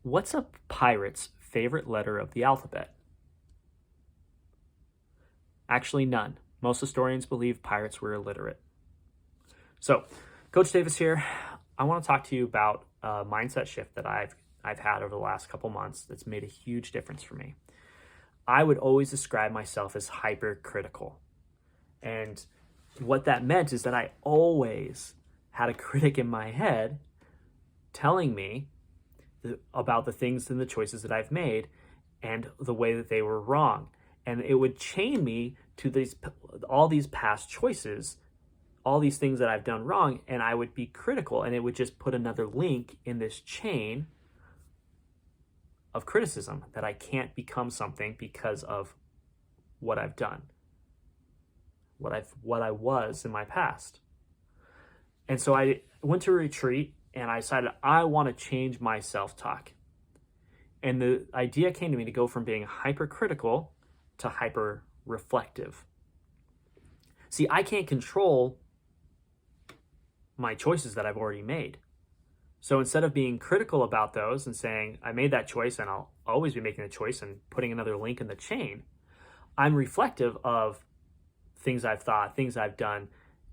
What's a pirate's favorite letter of the alphabet? Actually, none. Most historians believe pirates were illiterate. So, Coach Davis here. I want to talk to you about a mindset shift that I've had over the last couple months that's made a huge difference for me. I would always describe myself as hypercritical. And what that meant is that I always had a critic in my head telling me about the things and the choices that I've made and the way that they were wrong. And it would chain me to all these past choices, all these things that I've done wrong, and I would be critical, and it would just put another link in this chain of criticism that I can't become something because of what I've done, what I was in my past. And so I went to a retreat and I decided I want to change my self-talk. And the idea came to me to go from being hypercritical to hyper-reflective. See, I can't control my choices that I've already made. So instead of being critical about those and saying, I made that choice and I'll always be making a choice and putting another link in the chain, I'm reflective of things I've thought, things I've done,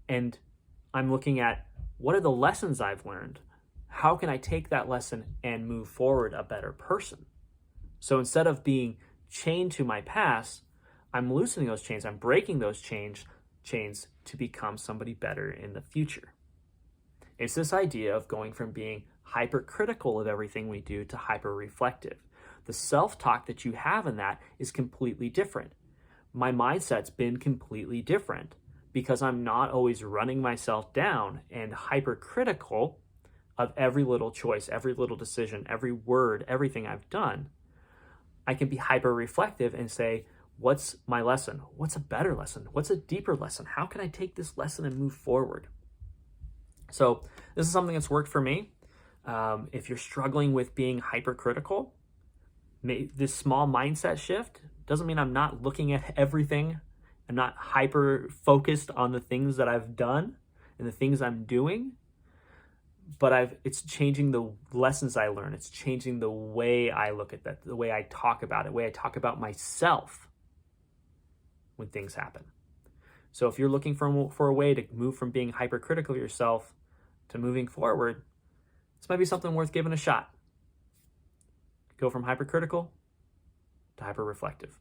and I'm looking at what are the lessons I've learned? How can I take that lesson and move forward a better person? So instead of being chained to my past, I'm loosening those chains. I'm breaking those chains to become somebody better in the future. It's this idea of going from being hypercritical of everything we do to hyper-reflective. The self-talk that you have in that is completely different. My mindset's been completely different because I'm not always running myself down and hypercritical of every little choice, every little decision, every word, everything I've done. I can be hyper-reflective and say, what's my lesson? What's a better lesson? What's a deeper lesson? How can I take this lesson and move forward? So this is something that's worked for me. If you're struggling with being hypercritical, this small mindset shift doesn't mean I'm not looking at everything. I'm not hyper focused on the things that I've done and the things I'm doing, but it's changing the lessons I learn. It's changing the way I look at that, the way I talk about it, the way I talk about myself when things happen. So if you're looking for a way to move from being hypercritical of yourself to moving forward, this might be something worth giving a shot. Go from hypercritical to hyper-reflective.